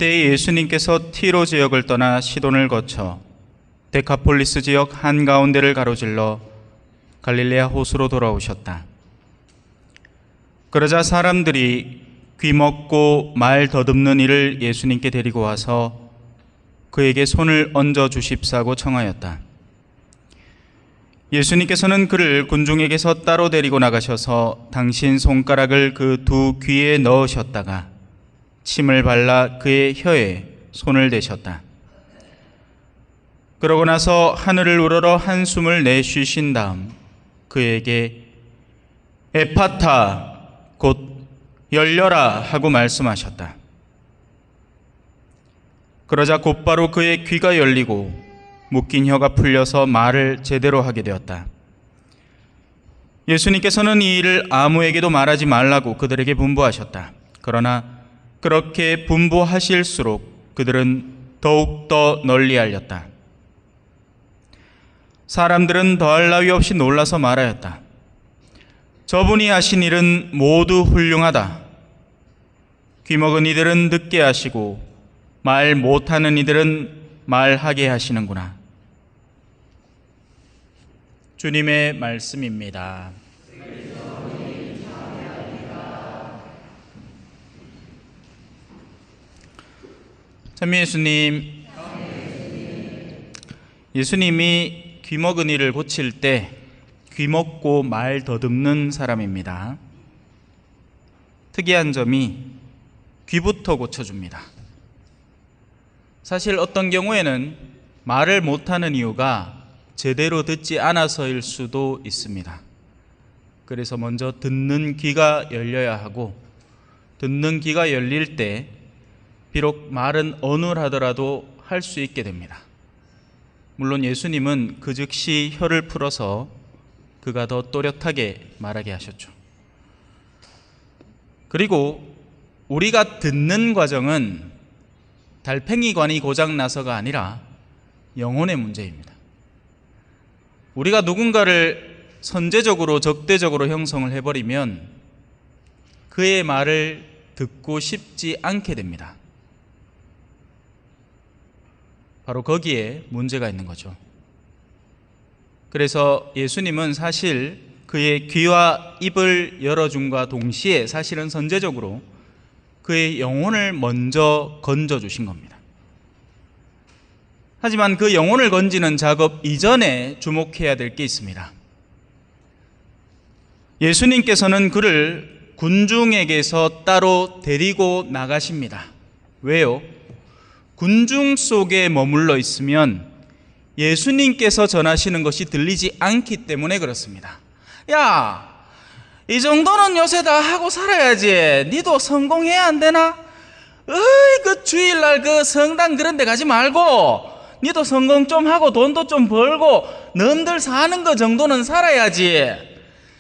그때에 예수님께서 티로 지역을 떠나 시돈을 거쳐 데카폴리스 지역 한가운데를 가로질러 갈릴레아 호수로 돌아오셨다. 그러자 사람들이 귀먹고 말 더듬는 이를 예수님께 데리고 와서 그에게 손을 얹어 주십사고 청하였다. 예수님께서는 그를 군중에게서 따로 데리고 나가셔서 당신 손가락을 그 두 귀에 넣으셨다가 침을 발라 그의 혀에 손을 대셨다. 그러고 나서 하늘을 우러러 한숨을 내쉬신 다음 그에게 에파타 곧 열려라 하고 말씀하셨다. 그러자 곧바로 그의 귀가 열리고 묶인 혀가 풀려서 말을 제대로 하게 되었다. 예수님께서는 이 일을 아무에게도 말하지 말라고 그들에게 분부하셨다. 그러나 그렇게 분부하실수록 그들은 더욱더 널리 알렸다. 사람들은 더할 나위 없이 놀라서 말하였다. 저분이 하신 일은 모두 훌륭하다. 귀먹은 이들은 듣게 하시고 말 못하는 이들은 말하게 하시는구나. 주님의 말씀입니다. 찬미 예수님, 예수님이 귀먹은 이를 고칠 때 귀먹고 말 더듬는 사람입니다. 특이한 점이 귀부터 고쳐줍니다. 사실 어떤 경우에는 말을 못하는 이유가 제대로 듣지 않아서일 수도 있습니다. 그래서 먼저 듣는 귀가 열려야 하고, 듣는 귀가 열릴 때 비록 말은 어눌하더라도 할 수 있게 됩니다. 물론 예수님은 그 즉시 혀를 풀어서 그가 더 또렷하게 말하게 하셨죠. 그리고 우리가 듣는 과정은 달팽이관이 고장나서가 아니라 영혼의 문제입니다. 우리가 누군가를 선제적으로 적대적으로 형성을 해버리면 그의 말을 듣고 싶지 않게 됩니다. 바로 거기에 문제가 있는 거죠. 그래서 예수님은 사실 그의 귀와 입을 열어줌과 동시에 사실은 선제적으로 그의 영혼을 먼저 건져주신 겁니다. 하지만 그 영혼을 건지는 작업 이전에 주목해야 될 게 있습니다. 예수님께서는 그를 군중에게서 따로 데리고 나가십니다. 왜요? 군중 속에 머물러 있으면 예수님께서 전하시는 것이 들리지 않기 때문에 그렇습니다. 야, 이 정도는 요새 다 하고 살아야지. 니도 성공해야 안 되나? 그 주일날 그 성당 그런 데 가지 말고 니도 성공 좀 하고 돈도 좀 벌고 남들 사는 거 정도는 살아야지.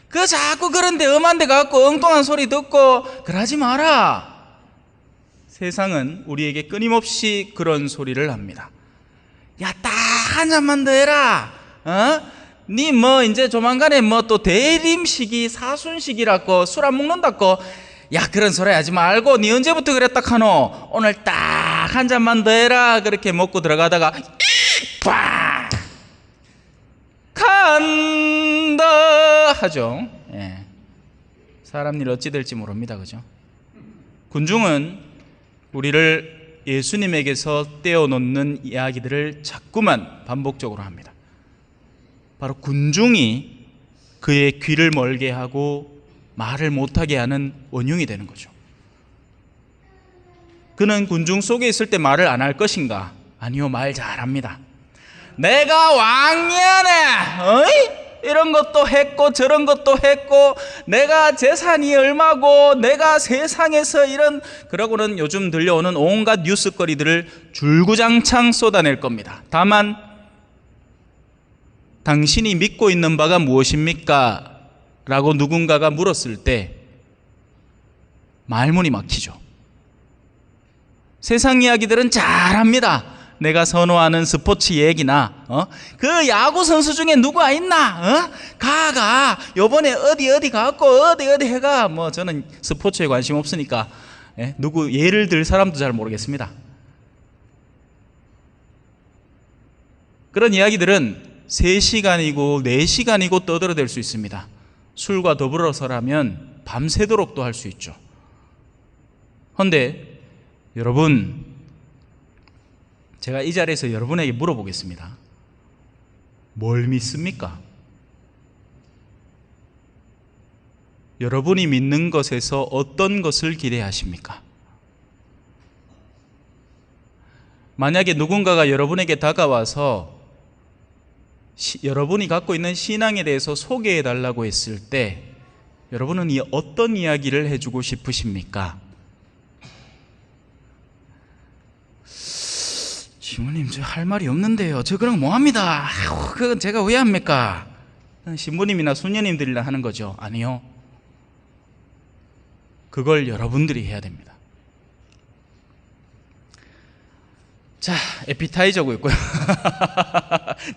그 자꾸 그런 데 엄한 데 가고 엉뚱한 소리 듣고 그러지 마라. 세상은 우리에게 끊임없이 그런 소리를 합니다. 야, 딱 한 잔만 더 해라. 니 뭐 이제 조만간에 뭐 또 대림식이 사순식이라고 술 안 먹는다고. 야, 그런 소리 하지 말고 니 언제부터 그랬다 카노? 오늘 딱 한 잔만 더 해라. 그렇게 먹고 들어가다가 빡 간다 하죠. 예. 사람 일 어찌 될지 모릅니다. 그죠? 군중은 우리를 예수님에게서 떼어놓는 이야기들을 자꾸만 반복적으로 합니다. 바로 군중이 그의 귀를 멀게 하고 말을 못하게 하는 원흉이 되는 거죠. 그는 군중 속에 있을 때 말을 안 할 것인가? 아니요, 말 잘합니다. 내가 왕년에 이런 것도 했고 저런 것도 했고 내가 재산이 얼마고 내가 세상에서 이런, 그러고는 요즘 들려오는 온갖 뉴스거리들을 줄구장창 쏟아낼 겁니다. 다만 당신이 믿고 있는 바가 무엇입니까? 라고 누군가가 물었을 때 말문이 막히죠. 세상 이야기들은 잘합니다. 내가 선호하는 스포츠 얘기나 그 야구 선수 중에 누가 있나? 가 요번에 어디 가고 어디 해가. 뭐 저는 스포츠에 관심 없으니까 누구 예를 들 사람도 잘 모르겠습니다. 그런 이야기들은 3시간이고 4시간이고 떠들어댈 수 있습니다. 술과 더불어서라면 밤새도록도 할 수 있죠. 그런데 여러분, 제가 이 자리에서 여러분에게 물어보겠습니다. 뭘 믿습니까? 여러분이 믿는 것에서 어떤 것을 기대하십니까? 만약에 누군가가 여러분에게 다가와서 여러분이 갖고 있는 신앙에 대해서 소개해 달라고 했을 때 여러분은 어떤 이야기를 해주고 싶으십니까? 신부님, 저 할 말이 없는데요. 저 그럼 뭐합니다. 그건 제가 왜 합니까? 신부님이나 수녀님들이랑 하는 거죠. 아니요. 그걸 여러분들이 해야 됩니다. 자, 에피타이저고 있고요.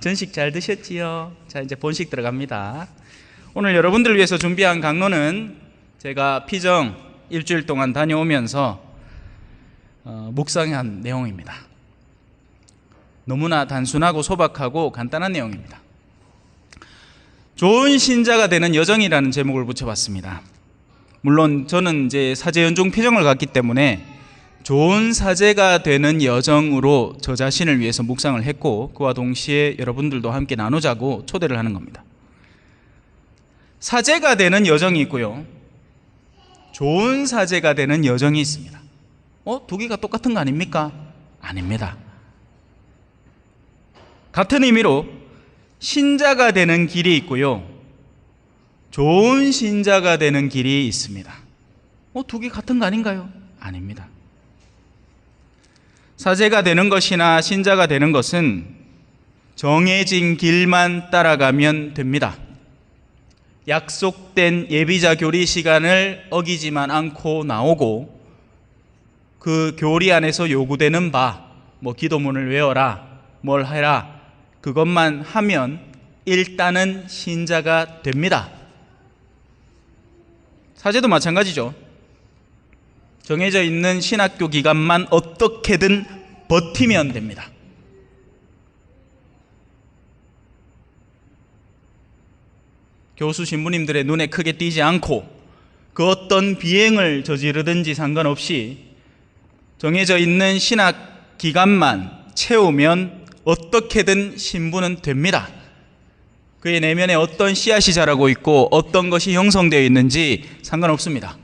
전식 잘 드셨지요? 자, 이제 본식 들어갑니다. 오늘 여러분들을 위해서 준비한 강론은 제가 피정 일주일 동안 다녀오면서 묵상한 내용입니다. 너무나 단순하고 소박하고 간단한 내용입니다. 좋은 신자가 되는 여정이라는 제목을 붙여봤습니다. 물론 저는 이제 사제 연중 피정을 갔기 때문에 좋은 사제가 되는 여정으로 저 자신을 위해서 묵상을 했고, 그와 동시에 여러분들도 함께 나누자고 초대를 하는 겁니다. 사제가 되는 여정이 있고요, 좋은 사제가 되는 여정이 있습니다. 두 개가 똑같은 거 아닙니까? 아닙니다. 같은 의미로 신자가 되는 길이 있고요, 좋은 신자가 되는 길이 있습니다. 두 개 같은 거 아닌가요? 아닙니다. 사제가 되는 것이나 신자가 되는 것은 정해진 길만 따라가면 됩니다. 약속된 예비자 교리 시간을 어기지만 않고 나오고, 그 교리 안에서 요구되는 바, 기도문을 외워라, 뭘 해라, 그것만 하면 일단은 신자가 됩니다. 사제도 마찬가지죠. 정해져 있는 신학교 기간만 어떻게든 버티면 됩니다. 교수 신부님들의 눈에 크게 띄지 않고 그 어떤 비행을 저지르든지 상관없이 정해져 있는 신학 기간만 채우면 어떻게든 신부는 됩니다. 그의 내면에 어떤 씨앗이 자라고 있고 어떤 것이 형성되어 있는지 상관없습니다.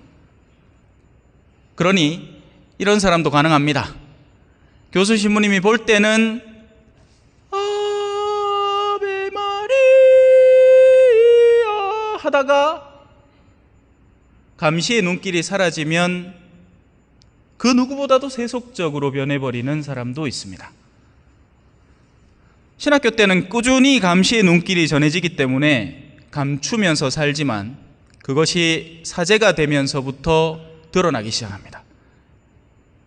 그러니 이런 사람도 가능합니다. 교수 신부님이 볼 때는 아베 마리아 하다가 감시의 눈길이 사라지면 그 누구보다도 세속적으로 변해버리는 사람도 있습니다. 신학교 때는 꾸준히 감시의 눈길이 전해지기 때문에 감추면서 살지만 그것이 사제가 되면서부터 드러나기 시작합니다.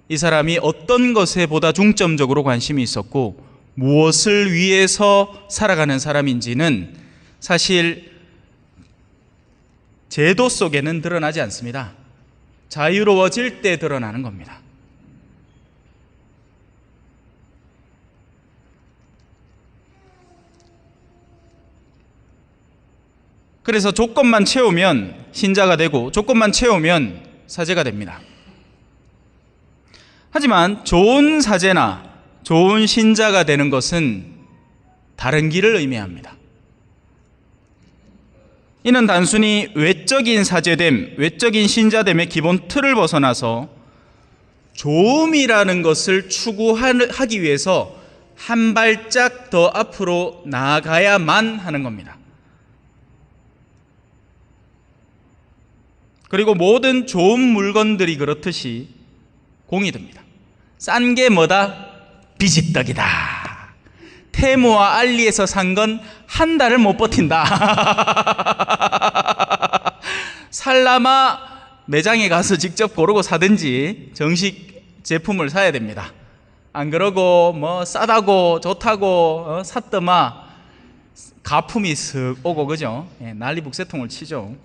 이 사람이 어떤 것에 보다 중점적으로 관심이 있었고 무엇을 위해서 살아가는 사람인지는 사실 제도 속에는 드러나지 않습니다. 자유로워질 때 드러나는 겁니다. 그래서 조건만 채우면 신자가 되고 조건만 채우면 사제가 됩니다. 하지만 좋은 사제나 좋은 신자가 되는 것은 다른 길을 의미합니다. 이는 단순히 외적인 사제됨, 외적인 신자됨의 기본 틀을 벗어나서 좋음이라는 것을 추구하기 위해서 한 발짝 더 앞으로 나아가야만 하는 겁니다. 그리고 모든 좋은 물건들이 그렇듯이 공이 듭니다. 싼 게 뭐다? 비지떡이다. 테무와 알리에서 산 건 한 달을 못 버틴다. 살라마 매장에 가서 직접 고르고 사든지 정식 제품을 사야 됩니다. 안 그러고 싸다고 좋다고 샀더만 가품이 쓱 오고, 그죠? 난리북새통을 치죠.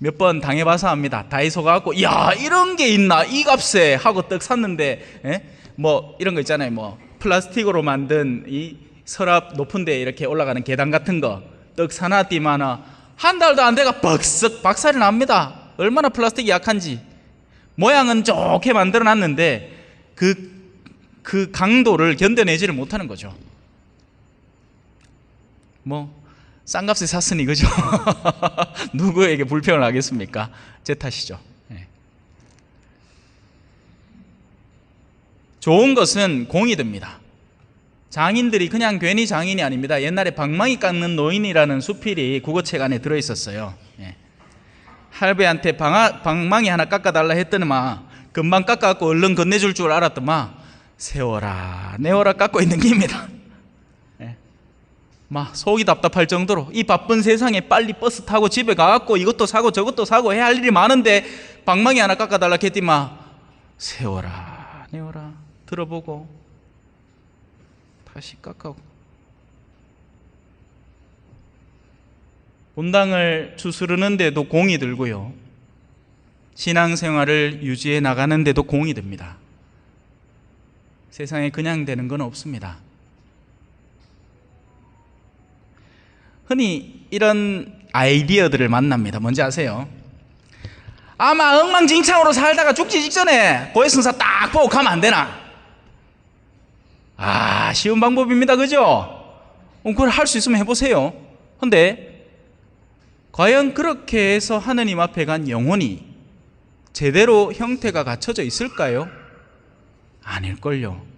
몇 번 당해봐서 합니다. 다이소 가고 이런 게 있나 이 값에 하고 떡 샀는데 이런 거 있잖아요. 플라스틱으로 만든 이 서랍 높은 데 이렇게 올라가는 계단 같은 거 떡 사놨디만은 한 달도 안 돼가 벅썩 박살이 납니다. 얼마나 플라스틱이 약한지. 모양은 좋게 만들어 놨는데 그 강도를 견뎌내지를 못하는 거죠. 뭐 싼 값에 샀으니 그죠? 누구에게 불평을 하겠습니까? 제 탓이죠. 네. 좋은 것은 공이 듭니다. 장인들이 그냥 괜히 장인이 아닙니다. 옛날에 방망이 깎는 노인이라는 수필이 국어책 안에 들어있었어요. 네. 할배한테 방망이 하나 깎아달라 했더니만 금방 깎아갖고 얼른 건네줄 줄 알았더만 세워라 내워라 깎고 있는 겁니다. 막 속이 답답할 정도로 이 바쁜 세상에 빨리 버스 타고 집에 가갖고 이것도 사고 저것도 사고 해야 할 일이 많은데 방망이 하나 깎아달라 했더니만 세워라 내워라 들어보고 다시 깎아고. 본당을 추스르는데도 공이 들고요, 신앙생활을 유지해 나가는데도 공이 듭니다. 세상에 그냥 되는 건 없습니다. 흔히 이런 아이디어들을 만납니다. 뭔지 아세요? 아마 엉망진창으로 살다가 죽기 직전에 고해성사 딱 보고 가면 안 되나? 쉬운 방법입니다. 그죠? 그걸 할 수 있으면 해보세요. 근데 과연 그렇게 해서 하느님 앞에 간 영혼이 제대로 형태가 갖춰져 있을까요? 아닐걸요.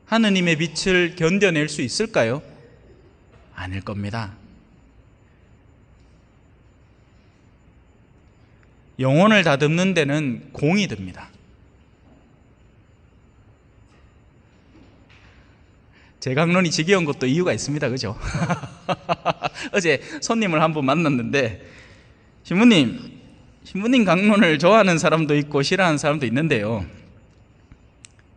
하느님의 빛을 견뎌낼 수 있을까요? 아닐 겁니다. 영혼을 다듬는 데는 공이 듭니다. 제 강론이 지겨운 것도 이유가 있습니다. 그죠? 어제 손님을 한 분 만났는데 신부님 강론을 좋아하는 사람도 있고 싫어하는 사람도 있는데요,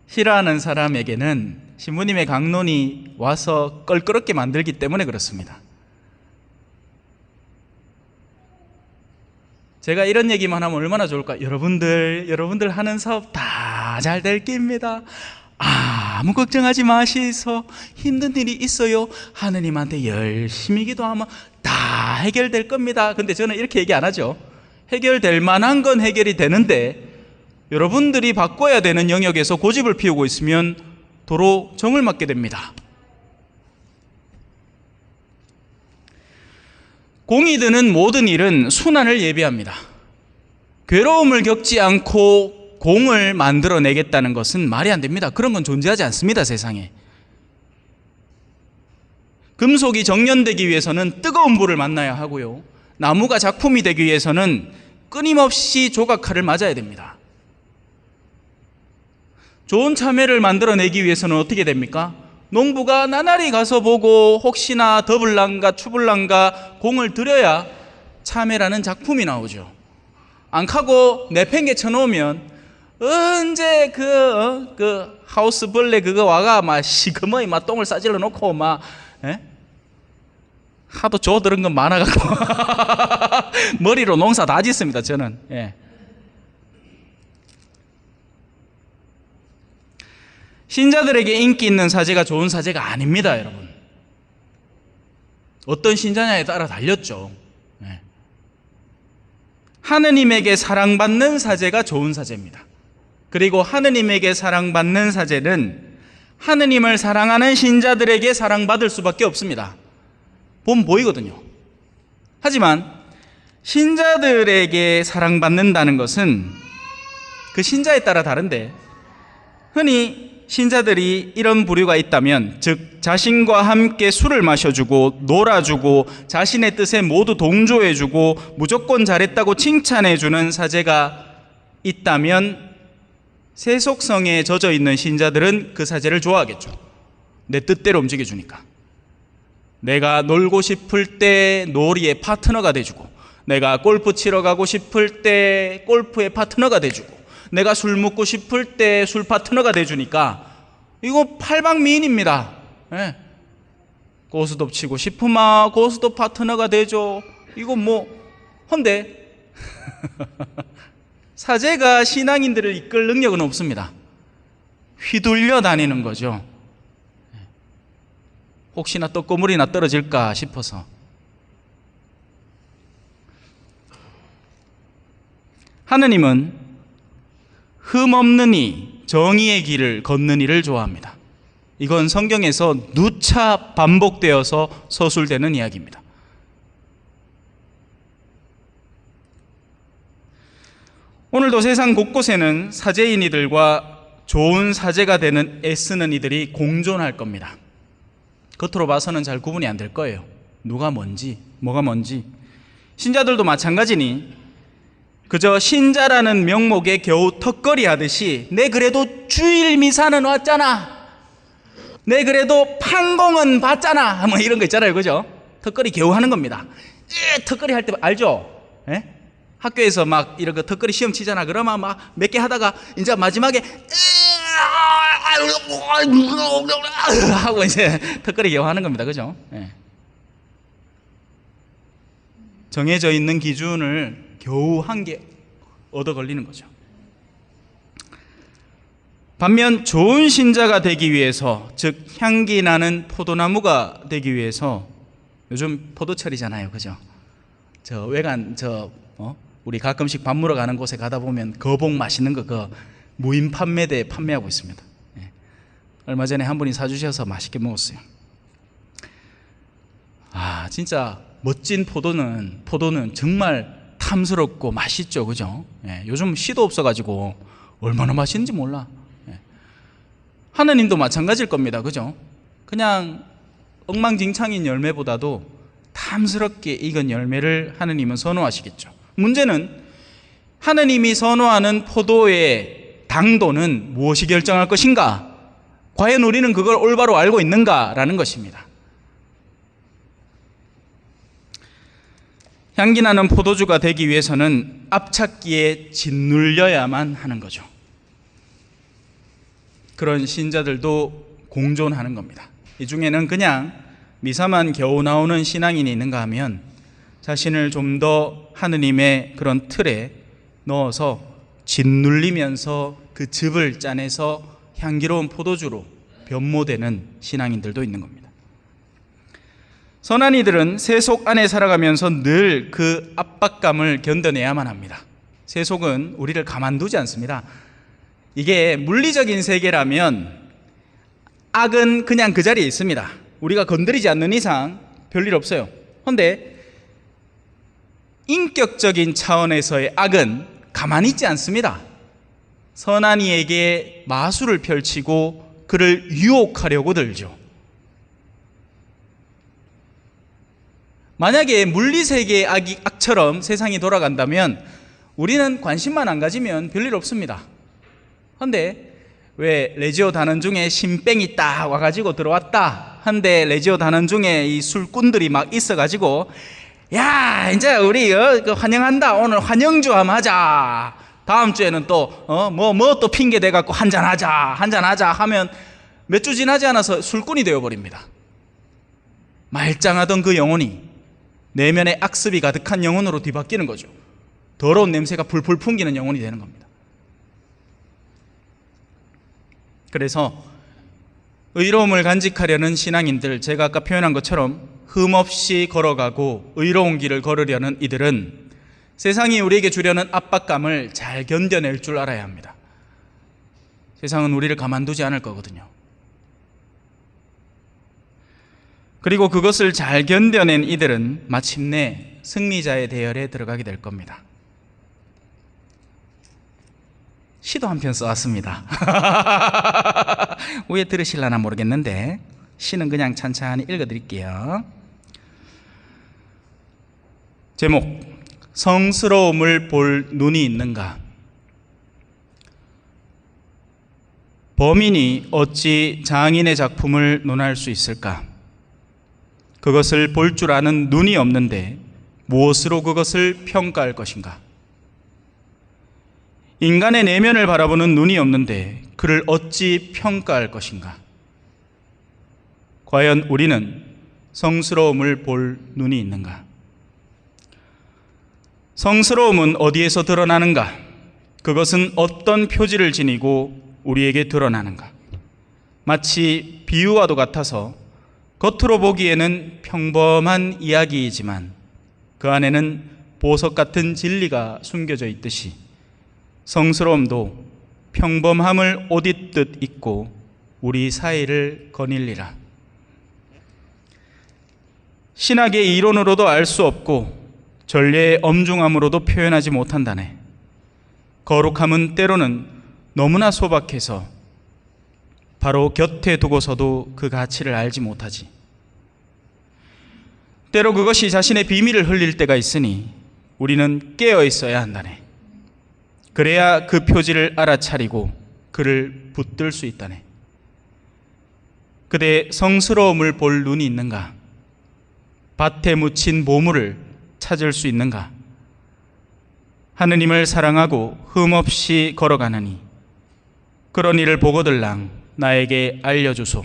싫어하는 사람에게는 신부님의 강론이 와서 껄끄럽게 만들기 때문에 그렇습니다. 제가 이런 얘기만 하면 얼마나 좋을까? 여러분들 하는 사업 다 잘 될 겁니다. 아무 걱정하지 마시소. 힘든 일이 있어요, 하느님한테 열심히 기도하면 다 해결될 겁니다. 근데 저는 이렇게 얘기 안 하죠. 해결될 만한 건 해결이 되는데 여러분들이 바꿔야 되는 영역에서 고집을 피우고 있으면 도로 정을 맞게 됩니다. 공이 드는 모든 일은 순환을 예비합니다. 괴로움을 겪지 않고 공을 만들어내겠다는 것은 말이 안 됩니다. 그런 건 존재하지 않습니다, 세상에. 금속이 정련되기 위해서는 뜨거운 불을 만나야 하고요, 나무가 작품이 되기 위해서는 끊임없이 조각칼을 맞아야 됩니다. 좋은 참외를 만들어내기 위해서는 어떻게 됩니까? 농부가 나날이 가서 보고 혹시나 더블랑가 추블랑가 공을 들여야 참외라는 작품이 나오죠. 안 카고 내팽개 쳐놓으면 언제 그 하우스 벌레 그거 와가 막 시커머이 막 똥을 싸질러 놓고 막 하도 조들은 건 많아갖고 머리로 농사 다 짓습니다, 저는. 신자들에게 인기 있는 사제가 좋은 사제가 아닙니다, 여러분. 어떤 신자냐에 따라 달렸죠. 하느님에게 사랑받는 사제가 좋은 사제입니다. 그리고 하느님에게 사랑받는 사제는 하느님을 사랑하는 신자들에게 사랑받을 수밖에 없습니다. 보면 보이거든요. 하지만 신자들에게 사랑받는다는 것은 그 신자에 따라 다른데, 흔히 신자들이 이런 부류가 있다면, 즉 자신과 함께 술을 마셔주고 놀아주고 자신의 뜻에 모두 동조해주고 무조건 잘했다고 칭찬해주는 사제가 있다면, 세속성에 젖어 있는 신자들은 그 사제를 좋아하겠죠. 내 뜻대로 움직여주니까. 내가 놀고 싶을 때 놀이의 파트너가 돼주고, 내가 골프 치러 가고 싶을 때 골프의 파트너가 돼주고, 내가 술 먹고 싶을 때 술 파트너가 돼주니까 이거 팔방미인입니다. 고스톱 치고 싶으면 고스톱 파트너가 되죠. 이거 뭐 헌데 사제가 신앙인들을 이끌 능력은 없습니다. 휘둘려 다니는 거죠. 혹시나 떡고물이나 떨어질까 싶어서. 하느님은 흠없는 이, 정의의 길을 걷는 이를 좋아합니다. 이건 성경에서 누차 반복되어서 서술되는 이야기입니다. 오늘도 세상 곳곳에는 사제인 이들과 좋은 사제가 되는 애쓰는 이들이 공존할 겁니다. 겉으로 봐서는 잘 구분이 안 될 거예요. 누가 뭔지, 뭐가 뭔지. 신자들도 마찬가지니 그저 신자라는 명목에 겨우 턱걸이 하듯이 내 그래도 주일 미사는 왔잖아, 내 그래도 판공은 봤잖아, 뭐 이런 거 있잖아요. 그죠? 턱걸이 겨우 하는 겁니다. 턱걸이 할 때 알죠? 예? 학교에서 막 이렇게 턱걸이 시험 치잖아. 그러면 막 몇 개 하다가 이제 마지막에 하고 이제 턱걸이 겨우 하는 겁니다. 그죠? 예. 정해져 있는 기준을 겨우 한 개 얻어 걸리는 거죠. 반면 좋은 신자가 되기 위해서, 즉 향기 나는 포도나무가 되기 위해서, 요즘 포도철이잖아요. 그죠? 저 외관 우리 가끔씩 밥 먹으러 가는 곳에 가다 보면 거봉 맛있는 거 그 무인 판매대에 판매하고 있습니다. 예. 얼마 전에 한 분이 사주셔서 맛있게 먹었어요. 아, 진짜 멋진 포도는 정말 탐스럽고 맛있죠. 그죠? 예. 요즘 씨도 없어가지고 얼마나 맛있는지 몰라. 예. 하느님도 마찬가지일 겁니다. 그죠? 그냥 엉망진창인 열매보다도 탐스럽게 익은 열매를 하느님은 선호하시겠죠. 문제는 하느님이 선호하는 포도의 당도는 무엇이 결정할 것인가? 과연 우리는 그걸 올바로 알고 있는가라는 것입니다. 향기 나는 포도주가 되기 위해서는 앞찾기에 짓눌려야만 하는 거죠. 그런 신자들도 공존하는 겁니다. 이 중에는 그냥 미사만 겨우 나오는 신앙인이 있는가 하면 자신을 좀 더 하느님의 그런 틀에 넣어서 짓눌리면서 그 즙을 짜내서 향기로운 포도주로 변모되는 신앙인들도 있는 겁니다. 선한 이들은 세속 안에 살아가면서 늘 그 압박감을 견뎌내야만 합니다. 세속은 우리를 가만두지 않습니다. 이게 물리적인 세계라면 악은 그냥 그 자리에 있습니다. 우리가 건드리지 않는 이상 별일 없어요. 그런데 인격적인 차원에서의 악은 가만히 있지 않습니다. 선한 이에게 마술을 펼치고 그를 유혹하려고 들죠. 만약에 물리세계의 악처럼 세상이 돌아간다면 우리는 관심만 안 가지면 별일 없습니다. 그런데 왜 레지오 단원 중에 신병이 딱 와가지고 들어왔다 한데 레지오 단원 중에 이 술꾼들이 막 있어가지고 야 이제 우리 환영한다, 오늘 환영주 한번 하자, 다음 주에는 또 또 핑계 대갖고 한잔하자 하면 몇 주 지나지 않아서 술꾼이 되어버립니다. 말짱하던 그 영혼이 내면에 악습이 가득한 영혼으로 뒤바뀌는 거죠. 더러운 냄새가 풀풀 풍기는 영혼이 되는 겁니다. 그래서 의로움을 간직하려는 신앙인들, 제가 아까 표현한 것처럼 흠없이 걸어가고 의로운 길을 걸으려는 이들은 세상이 우리에게 주려는 압박감을 잘 견뎌낼 줄 알아야 합니다. 세상은 우리를 가만두지 않을 거거든요. 그리고 그것을 잘 견뎌낸 이들은 마침내 승리자의 대열에 들어가게 될 겁니다. 시도 한 편 써왔습니다. 왜 들으실려나 모르겠는데 시는 그냥 찬찬히 읽어드릴게요. 제목, 성스러움을 볼 눈이 있는가? 범인이 어찌 장인의 작품을 논할 수 있을까? 그것을 볼 줄 아는 눈이 없는데 무엇으로 그것을 평가할 것인가? 인간의 내면을 바라보는 눈이 없는데 그를 어찌 평가할 것인가? 과연 우리는 성스러움을 볼 눈이 있는가? 성스러움은 어디에서 드러나는가? 그것은 어떤 표지를 지니고 우리에게 드러나는가? 마치 비유와도 같아서 겉으로 보기에는 평범한 이야기이지만 그 안에는 보석 같은 진리가 숨겨져 있듯이 성스러움도 평범함을 옷 입듯 입고 우리 사이를 거닐리라. 신학의 이론으로도 알 수 없고 전례의 엄중함으로도 표현하지 못한다네. 거룩함은 때로는 너무나 소박해서 바로 곁에 두고서도 그 가치를 알지 못하지. 때로 그것이 자신의 비밀을 흘릴 때가 있으니 우리는 깨어 있어야 한다네. 그래야 그 표지를 알아차리고 그를 붙들 수 있다네. 그대의 성스러움을 볼 눈이 있는가? 밭에 묻힌 보물을 찾을 수 있는가? 하느님을 사랑하고 흠없이 걸어가느니 그런 일을 보거들랑 나에게 알려주소.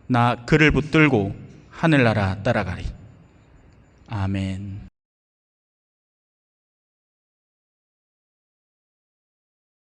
나 그를 붙들고 하늘나라 따라가리. 아멘.